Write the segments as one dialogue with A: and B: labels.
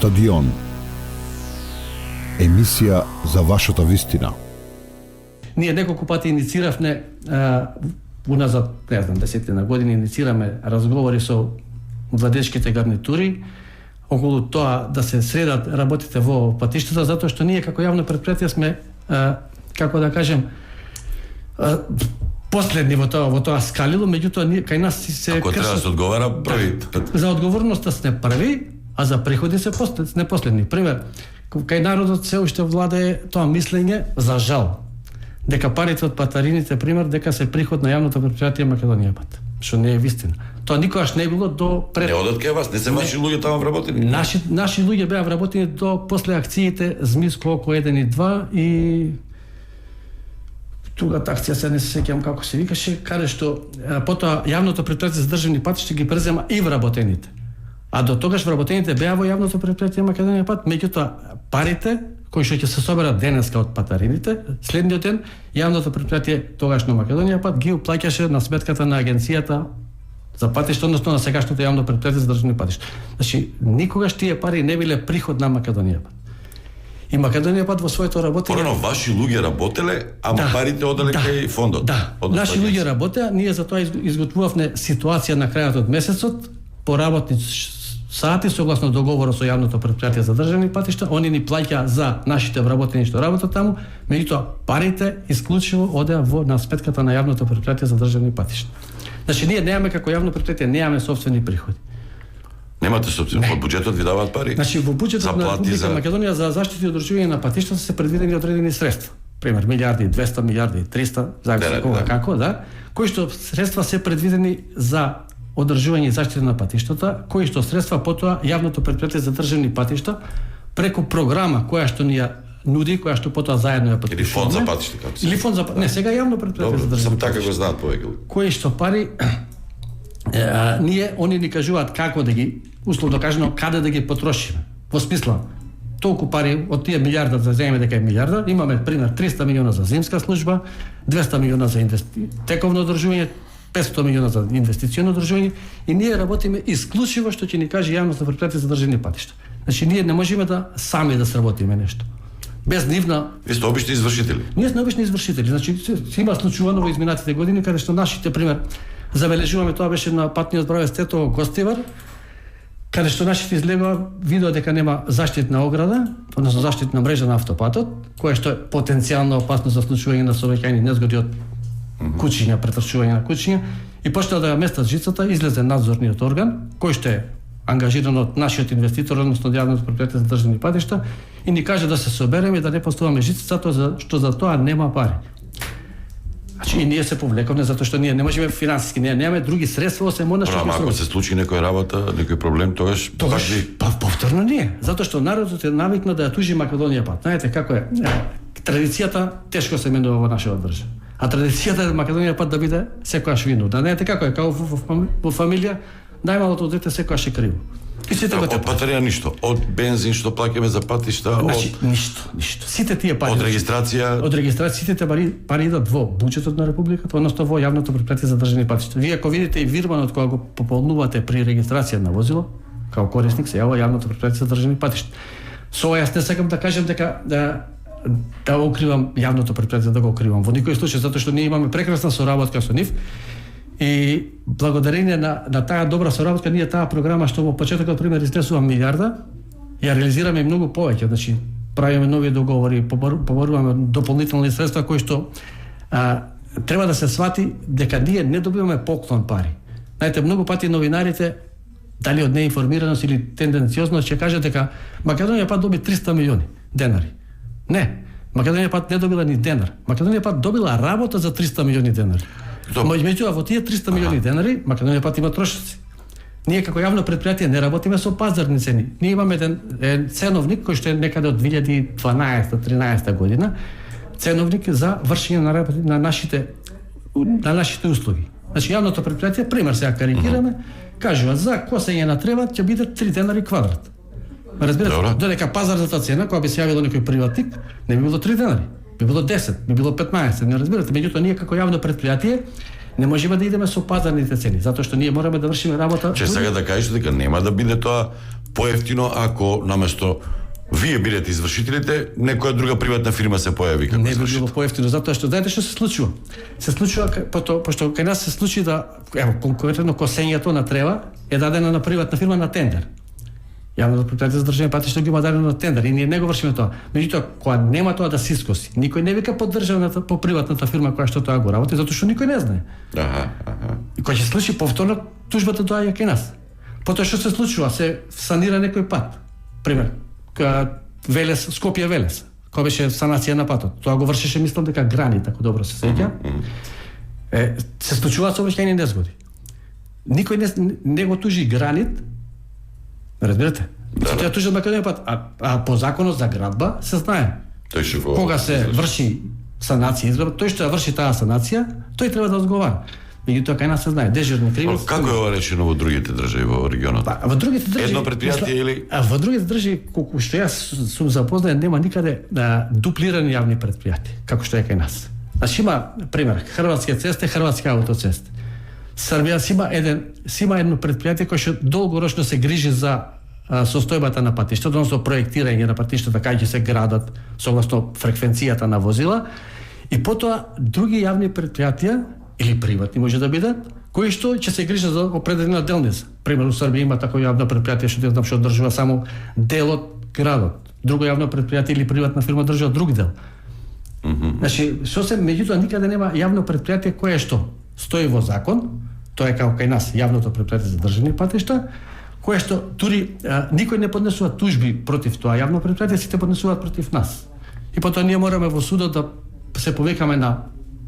A: Стадион. Емисија за вашата вистина.
B: Ние неколку пати иницииравме уназад, не знам, 10 години инициираме разговори со владечките гарнитури околу тоа да се средат работите во патиштата, затоа што ние како јавно предпријатие сме, како да кажем, последни во тоа скалило, меѓутоа кај нас се
C: ако треба да се одговара први.
B: За одговорноста сме први, а за приходи се не последни. Пример, кај народот се уште владее тоа мислење, за жал, дека парите од патарините, пример, дека се приход на јавното предпријатие Македонија пат, што не е вистина. Тоа никогаш не било до пред.
C: Не одат кај вас, не се ваши луѓе таму вработени.
B: Наши луѓе беа вработени до после акциите Змиско око 1 и 2 и другата акција се не се сеќавам како се викаше, каде што потоа јавното предпријатие за државни патишта ги презема и вработените. А до тогаш вработените беа во јавното предпријатие Македонија пат, меѓутоа парите кои што ќе се соберат денеска од патарините, следниот ден јавното предпријатие тогашно Македонија пат ги уплаќаше на сметката на агенцијата за патишта, односно на сегашното јавно предпријатие за државни патишта. Значи никогаш тие пари не биле приход на Македонија пат. И Македонија пат во своето работење.
C: Порано ваши луѓе работеле, ама парите оделе кај фондот.
B: Да, наши луѓе работеа, ние за тоа изготвувавме ситуација на крајот од месецот по работни сати согласно договорот со јавното предпријатие за државни патишта, они ни плаќа за нашите вработени што работат таму, меѓутоа парите исклучиво одеа на сметката на јавното предпријатие за државни патишта. Значи ние немаме како јавно предпријатие, немаме сопствени приходи.
C: Немате сопствени, од буџетот ви даваат пари?
B: Значи во буџетот на Република Македонија за заштита и одржување на патиштата се предвидени одредени средства. Пример, милиарди, 200 милиарди, 300, зависи кога како, да, кои што средства се предвидени за одржување и заштита на патиштата, кои што средства потоа јавното предпријатие за државни патишта преку програма која што ни ја нуди, која што потоа заедно ја потпишуваме.
C: Или фонд за патишта, како се.
B: Или фонд за не, сега јавно предпријатие за државни.
C: Сам така го знаат повеќе.
B: Кои што пари они ни кажуваат како да ги, условно кажано, каде да ги потрошиме. Во смисла, толку пари од тие милиарда да земеме дека е милиарда, имаме пример 300 милиона за зимска служба, 200 милиона за тековно одржување, 500 милиона за инвестиционо одржување и ние работиме исклучиво што ќе ни каже јавното предпријатие за државни патишта. Значи ние не можеме да сами да сработиме нешто. Без нивна.
C: Вие сте обични извршители.
B: Ние сме обични извршители. Значи се има случувано во изминатите години каде што нашите пример забележуваме, тоа беше на патниот правец Тето Гостивар, каде што нашите излегува видео дека нема заштитна ограда, односно заштитна мрежа на автопатот, која што е потенцијално опасно за случување на сообраќајни незгоди од кучиња, претрчување на кучиња, и почна да ја местат жицата, излезе надзорниот орган, кој што е ангажиран од нашиот инвеститор, односно јавното предпријатие за државни патишта, и ни каже да се собереме и да не поставаме жицата, што за тоа нема пари. Значи и ние се повлековме затоа што ние не можеме финансиски, ние немаме други средства освен она што.
C: Ама ако се случи некоја работа, некој проблем, тогаш
B: повторно ние, затоа што народот е навикнат да ја тужи Македонија пат. Знаете како е? Традицијата тешко се менува во нашата држава. А традицијата е Македонија пат да биде секогаш винувна. Знаете како е? Како во фамилија најмалото дете секогаш е криво. И сите го
C: од патарија ништо, од бензин што плаќаме за патишта,
B: значи, ништо. Сите тие пари.
C: Од регистрација,
B: сите пари идат во буџетот на републиката, односно во јавното предпријатие за државни патишта. Вие ако видите и вирманот кога го пополнувате при регистрација на возило, како корисник се јавува јавното предпријатие за државни патишта. Со ова јас не сакам да кажам дека да укривам јавното предпријатие, да го укривам во никој случај, затоа што ние имаме прекрасна соработка со нив. И благодарение на таа добра соработка, ние таа програма што во почетокот пример изнесува милиарда, ја реализираме многу повеќе, значи правиме нови договори, побаруваме дополнителни средства кои што треба да се свати дека ние не добиваме поклон пари. Знаете, многу пати новинарите, дали од неинформираност или тенденциозност, ќе кажат дека Македонија пат доби 300 милиони денари. Не, Македонија пат не добила ни денар. Македонија пат добила работа за 300 милиони денари. Меѓутоа во тие 300 милиони денари Македонија пат има трошоци. Ние како јавно предпријатие не работиме со пазарни цени. Ние имаме еден ценовник кој што е некаде од 2012-13 година, ценовник за вршење на работи на нашите услуги. Значи јавното предпријатие, пример сега карикираме, кажува за косење на трева ќе биде 3 денари квадрат. Разбирате, додека пазарната цена која би се јавила некој приватник, не би било 3 денари. Би било 10, би било 15, не разбирате. Меѓутоа ние како јавно предпријатие не можеме да идеме со пазарните цени, затоа што ние мораме да вршиме работа.
C: Че сега да кажете дека нема да биде тоа поевтино ако наместо вие бидете извршителите, некоја друга приватна фирма се појави како
B: Не би
C: извршител.
B: било поевтино, затоа што знаете што се случува? Се случува пошто кај нас се случи да ево конкретно косењето на трева е дадено на приватна фирма на тендер. Јавното предпријатие за државни патишта ги има дадено на тендер и ние не го вршиме тоа. Меѓутоа, кога нема тоа да се искоси, никој не вика под државната, по приватната фирма која што тоа го работи, затоа што никој не знае. И кога ќе се случи повторно, тужбата доаѓа кај нас. Потоа што се случува? Се санира некој пат. Пример, Велес, Скопје Велес, кога беше санација на патот. Тоа го вршеше, мислам дека Грани, така добро се сеќа. Се случуваат сообраќајни незгоди. Никој не го тужи Гранит. Разбирате? Тоа тужат Македонија пат, а по законот за градба се знае.
C: Тој што го
B: Кога се врши санација, изградба, тој што ја врши таа санација, тој треба да одговара. Меѓутоа кај нас се знае, дежурни кривец.
C: Како е ова решено во другите држави во регионот?
B: Па, во другите држави
C: Едно предпријатие или
B: во другите држави колку што јас сум запознат нема никаде дуплирани јавни предпријатија како што е кај нас. Значи има пример Хрватски цесте, Хрватски автоцесте. Србија си има едно предпријатие кое што долгорочно се грижи за состојбата на патиштата, односно проектирање на патиштата кај ќе се градат согласно фреквенцијата на возила, и потоа други јавни предпријатија или приватни може да бидат, кои што ќе се грижат за определена делница. Пример, у Србија има такво јавно предпријатие што знам што одржува само дел од градот. Друго јавно предпријатие или приватна фирма држува друг дел. Значи, што се меѓутоа никаде нема јавно предпријатие кое што стои во закон, тоа е како кај нас јавното предпријатие за државни патишта, кое што дури никој не поднесува тужби против тоа јавно предпријатие, сите поднесуваат против нас. И потоа ние мораме во судот да се повикаме на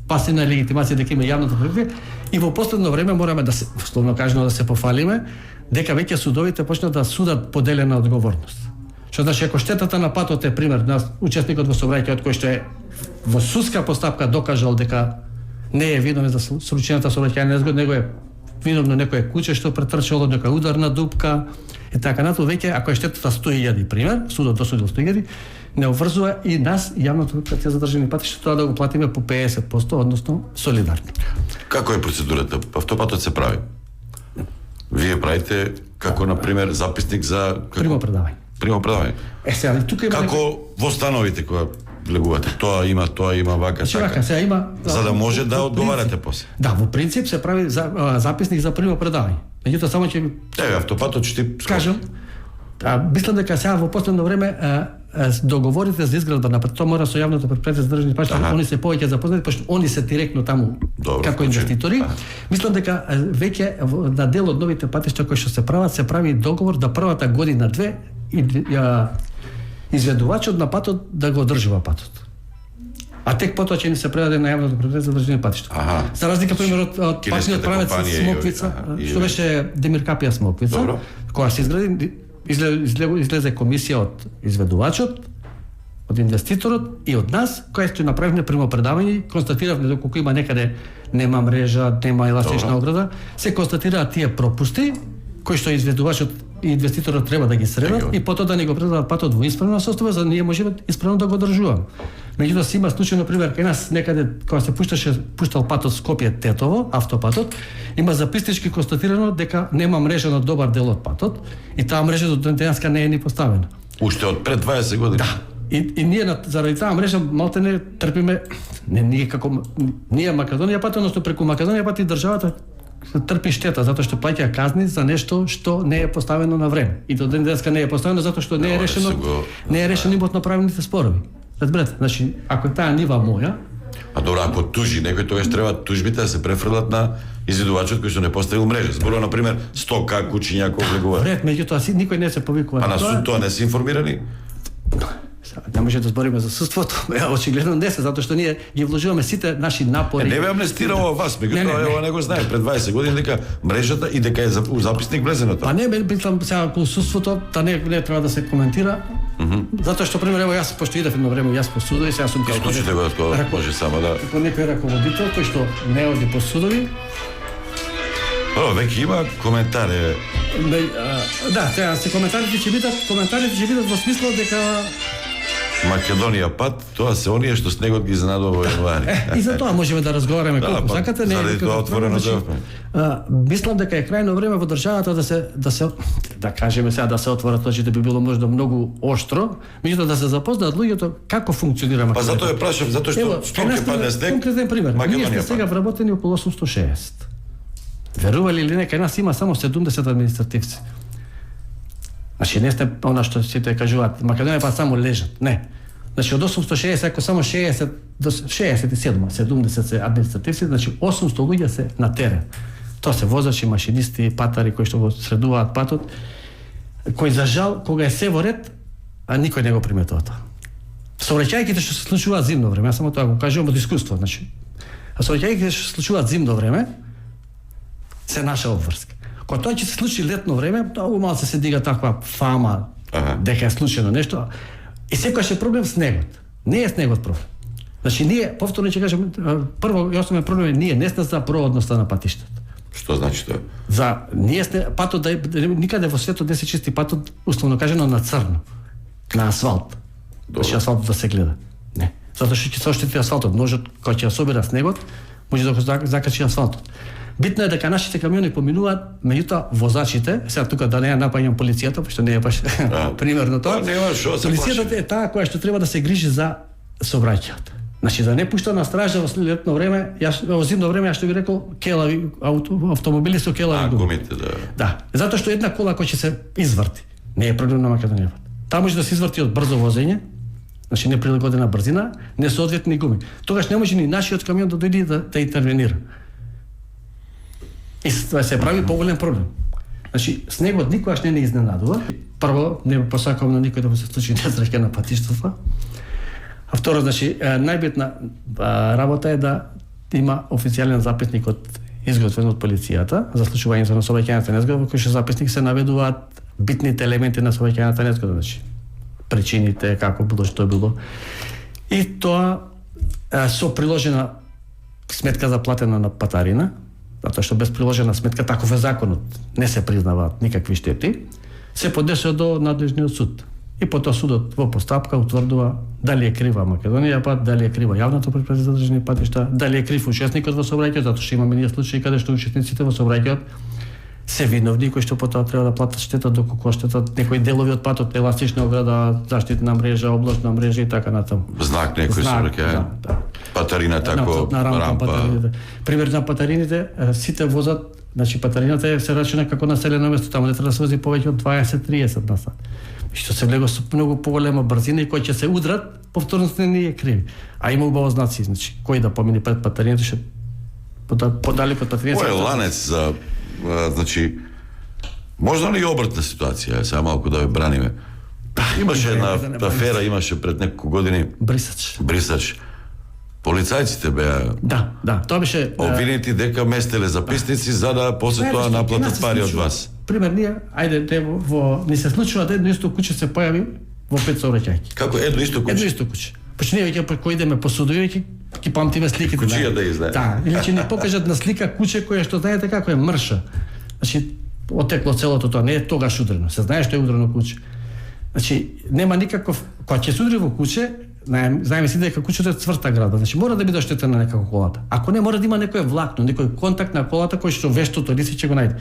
B: пасивна легитимација дека има јавното предпријатие и во последно време мораме да се условно кажано да се пофалиме дека веќе судовите почнат да судат поделена одговорност. Што значи ако штетата на патот е пример на учесникот во сообраќајот кој што е во судска постапка докажал дека не е виновен за случајната сообраќајна незгода, него е виновно некое куќе што претрчало, некоја ударна дупка и така натаму, веќе ако е штетата 100.000 пример, судот досудил 100.000, не обврзува и нас јавното предпријатие за државни патишта тоа да го платиме по 50%, односно солидарно.
C: Како е процедурата? Автопатот се прави. Вие правите како на пример записник за
B: Примопредавање.
C: Примопредавање.
B: Сега тука има
C: Како во становите кога влегувате, тоа има вака
B: Вака,
C: така.
B: сега има
C: За да може да
B: во
C: одговарате
B: принцип-
C: после.
B: Да, во принцип се прави записник за примопредавање. Меѓутоа само ќе
C: Еве автопатот ќе ти
B: кажам, мислам дека сега во последно време договорите за изградба на тоа мора со јавното предпријатие за државни патишта, они се повеќе запознати, пошто они се директно таму
C: Добро,
B: како инвеститори. Мислам дека веќе на дел од новите патишта кои што се прават, се прави договор да првата година две изведувачот на патот да го одржува патот. А тек потоа ќе ни се предаде на јавното предпријатие за државни патишта. За разлика пример од патниот правец Смоквица, што беше Демир Капија Смоквица, кога се изгради излезе комисија од изведувачот, од инвеститорот и од нас, која што направивме примопредавање, констатиравме доколку има некаде нема мрежа, нема еластична ограда, се констатираат тие пропусти кои што изведувачот и инвеститорот треба да ги средат и потоа да ни го предадат патот во исправна состојба за да ние можеме исправно да го одржуваме. Меѓутоа се има случај на пример кај нас некаде кога се пуштал патот Скопје Тетово, автопатот, има записнички констатирано дека нема мрежа на добар дел од патот и таа мрежа до денеска не е ни поставена.
C: Уште од пред 20 години.
B: Да. И ние заради таа мрежа малтене трпиме ние Македонија пат, односно преку Македонија пат и државата трпи штета затоа што плаќа казни за нешто што не е поставено на време. И до ден денеска не е поставено затоа што не е решено имотно правните спорови. Разберете, значи ако таа нива моја,
C: А добро, ако тужи некој, тогаш треба тужбите да се префрлат на изведувачот кој што не поставил мрежа. Зборува на пример 100 куќи някој влегува.
B: вред, меѓутоа никој не се повикува.
C: А на суд тоа не се информирани?
B: Не може да збориме за судството, очигледно не се, затоа што ние ги вложуваме сите наши напори.
C: Не бе амнестирало вас, меѓутоа ова не го знае пред 20 години дека мрежата и дека е записник влезено
B: Па
C: тоа.
B: не, мислам сега околу судството, не треба да се коментира. Затоа што пример ево јас пошто идев едно време јас по судови, сега сум
C: Исклучите го тоа, може само да.
B: како некој раководител кој што не оди по судови.
C: Веќе има коментари.
B: Да, сега се коментарите ќе бидат во смисло дека
C: Македонија пат, тоа се оние што снегот ги изненадува во януари.
B: И за тоа можеме да разговараме
C: Да,
B: колку
C: па,
B: сакате, не
C: заради тоа отворено
B: мислам дека е крајно време во државата да се да кажеме сега да се отворат очите, би било можда многу оштро, меѓутоа да се запознаат луѓето како функционира
C: Па
B: Македонија.
C: затоа ја прашам, затоа што што ќе падне снег.
B: Конкретен пример. Ние сме
C: Македонија
B: сега
C: пат.
B: вработени околу 860. Верували или не, кај нас има само 70 административци. Значи не сте она што сите кажуваат, Македонија па само лежат. Не. Значи од 860, ако само 60 до 67, 70 се административци, значи 800 луѓе се на терен. Тоа се возачи, машинисти, патари кои што го средуваат патот, кои за жал кога е се во ред, а никој не го приметува тоа. Сообраќајките што се случуваат зимно време, јас само тоа го кажувам од искуство, значи. А сообраќајките што се случуваат зимно време се наша обврска. Кога тоа ќе се случи летно време, многу малку се дига таква фама дека е случено нешто. И секогаш е проблем снегот. Не е снегот проблем. Значи ние повторно ќе кажам, прво и основен проблем е ние не сме за проводноста на патиштата.
C: Што значи тоа?
B: За ние сте патот никаде во светот не се чисти патот условно кажано на црно, на асфалт. Значи асфалтот да се гледа. Не. Затоа што ќе се оштети асфалтот, ножот кога ќе ја собере снегот, може да го закачи асфалтот. Битно е дека нашите камиони поминуваат, меѓутоа возачите, сега тука да не ја напаѓам полицијата, пошто не е баш примерно тоа.
C: Нема што се
B: Полицијата е таа која што треба да се грижи за сообраќајот. Значи да не пушта на стража во летно време, во зимно време ја што ви рекол, келави автомобили со келави гуми.
C: Гумите, да.
B: Да, затоа што една кола која ќе се изврти, не е проблем на Македонија. Таа може да се изврти од брзо возење, значи неприлагодена брзина, несоодветни гуми. Тогаш не може ни нашиот камион да дојде да интервенира. И тоа се прави поголем проблем. Значи, снегот никогаш не изненадува. Прво, не посакувам на никој да му се случи несреќа на патиштата. А второ, значи, најбитна работа е да има официјален записник изготвен од полицијата за случувањето на сообраќајната незгода, во кој што записник се наведуваат битните елементи на сообраќајната незгода, значи причините, како било, што било. И тоа со приложена сметка за платена на патарина, затоа што без приложена сметка, таков е законот, не се признаваат никакви штети, се поднесува до надлежниот суд. И потоа судот во постапка утврдува дали е крива Македонија пат, дали е крива јавното претпредставување за државни патишта, дали е крив учесникот во сообраќајот, затоа што имаме ние случаи каде што учесниците во сообраќајот се виновни кои што потоа треба да платат штета доколку штета некои делови од патот, еластична ограда, заштитна мрежа, обложна мрежа и така натаму.
C: Знак некој сообраќај.
B: Да.
C: Патарина тако,
B: на рампа.
C: рампа.
B: Пример на патарините, сите возат, значи патарината се рачуна како населено место, таму не треба да се вози повеќе од 20-30 на сат. Што се влегува со многу поголема брзина и кои ќе се удрат, повторно се не е криви. А има убаво знаци, значи кој да помине пред патарината, што подалеку од патарината.
C: Кој е ланец за значи можда ли и обратна ситуација, сега малку да ве браниме. Имаше една афера, имаше пред неколку години Брисач. Полицајците беа
B: тоа беше
C: обвинети дека местеле записници за да после тоа наплатат пари од вас.
B: Пример, ние, ни се случува да едно исто куќе се појави во 5 сообраќајки.
C: Како едно исто куќе?
B: Едно исто куќе. Почне веќе кој идеме по судови, ќе памтиме сликите.
C: Куќија да изнае.
B: Да, или ќе ни покажат на слика куќе која што знаете како е мрша. Значи, отекло целото тоа, не е тогаш удрено. Се знае што е удрено куќе. Значи, нема никаков, кога ќе се удри во куќе, знаеме си дека куќето е цврта градба, значи мора да биде оштетена некако колата. Ако не, мора да има некој влакно, некој контакт на колата кој што вештото лице ќе го најде.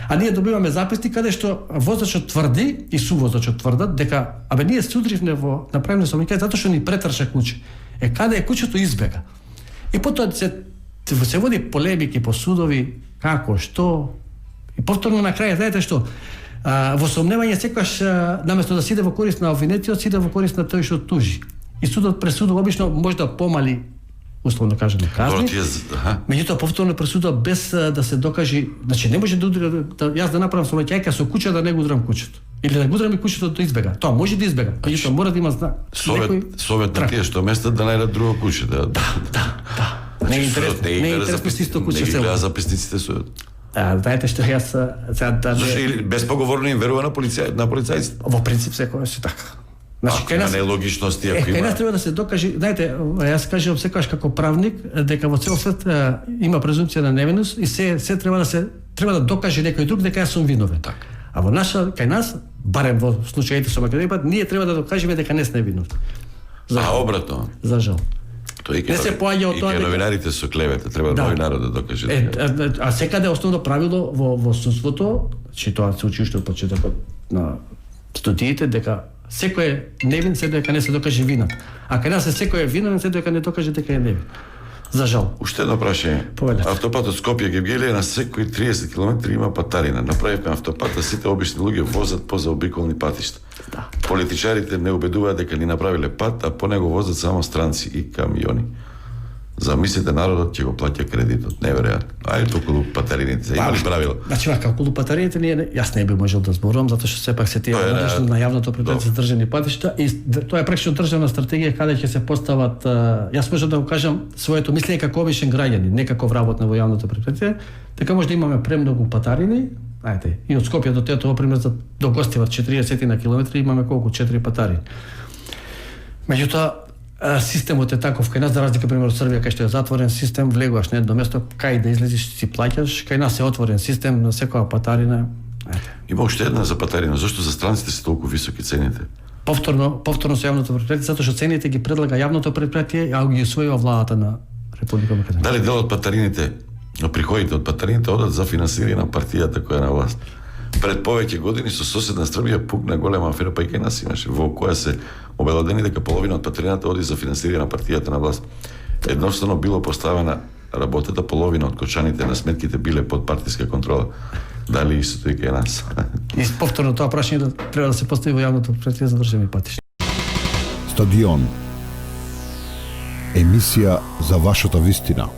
B: А ние добиваме записник каде што возачот тврди и сувозачот тврдат дека ние се удривме во направено сообраќај затоа што ни претрча куќе. Каде е куќето избега. И потоа се води полемики по судови, како, што, и повторно на крај, знаете што, во сомневање секогаш наместо да сиде во корист на обвинетиот, сиде во корист на тој што тужи. И судот пресудува обично може да помали условно кажано казни. Меѓутоа повторно пресудува без да се докаже, значи не може да удри јас да направам сообраќајка со куќа да не го удрам куќето. Или да го удрам и куќето да избега. Тоа може да избега. Меѓутоа мора да има знак.
C: Совет на тие што местат да најдат друго куќе,
B: Да. Не е интересно си исто куќе село.
C: Не записниците со
B: знаете што јас сега
C: безпоговорно им верува на полицајците.
B: Во принцип секогаш е така.
C: Значи, кај нас нелогичности ако има.
B: Кај нас треба да се докаже, знаете, јас кажувам секогаш како правник дека во цел свет има презумпција на невиност и се треба да докаже некој друг дека јас сум виновен.
C: Так.
B: А кај нас, барем во случаите со Македонија, ние треба да докажеме дека не сме виновни.
C: А обратно.
B: За жал.
C: Тоа и
B: Не се поаѓа од тоа дека-
C: новинарите со клевета, треба
B: Да.
C: новинарот да докаже.
B: А секаде основно правило во судството, че тоа се учи уште од почетокот на студиите, дека секој е невин се дека не се докаже винат. А кај нас е секој е виновен се дека не докаже дека е невин. За жал.
C: Уште едно прашање.
B: Повелете.
C: Автопатот Скопје-Гевгелија на секои 30 км има патарина. Направивме автопата, сите обични луѓе возат по заобиколни патишта.
B: Да.
C: Политичарите не убедуваат дека ни направиле пат, а по него возат само странци и камиони. Замислите, народот ќе го плаќа кредитот. Неверојатно. Ајде околу патарините. Има ли правило?
B: Значи вака, околу патарините јас не би можел да зборувам затоа што сепак се тие
C: Тоа е
B: надлежни на јавното предпријатие за државни патишта и тоа е пракшно државна стратегија каде ќе се постават јас можам да го кажам своето мислење како обичен граѓанин, не како вработен во јавното предпријатие, дека може да имаме премногу патарини. Ајде, и од Скопје до Тетово пример за до Гостивар 40 на километри имаме колку 4 патарини. Меѓутоа системот е таков кај нас, за разлика пример од Србија кај што е затворен систем, влегуваш на едно место, кај да излезеш си плаќаш, кај нас е отворен систем на секоја патарина.
C: Има уште една за патарина. Зошто за странците се толку високи цените?
B: Повторно со јавното предпријатие, затоа што цените ги предлага јавното предпријатие, а ги усвојува владата на Република Македонија.
C: Дали дел од патарините, приходите од патарините одат за финансирање на партијата која е на власт? Пред повеќе години со соседна Србија пукна голема афера, па и кај нас имаше, во која се обелодени дека половина од патарината оди за финансирање на партијата на власт. Едноставно било поставена работата, половина од кочаните на сметките биле под партиска контрола. Дали истото и кај нас?
B: И повторно тоа прашање треба да се постави во јавното предпријатие за државни патишта.
A: Стадион. Емисија за вашата вистина.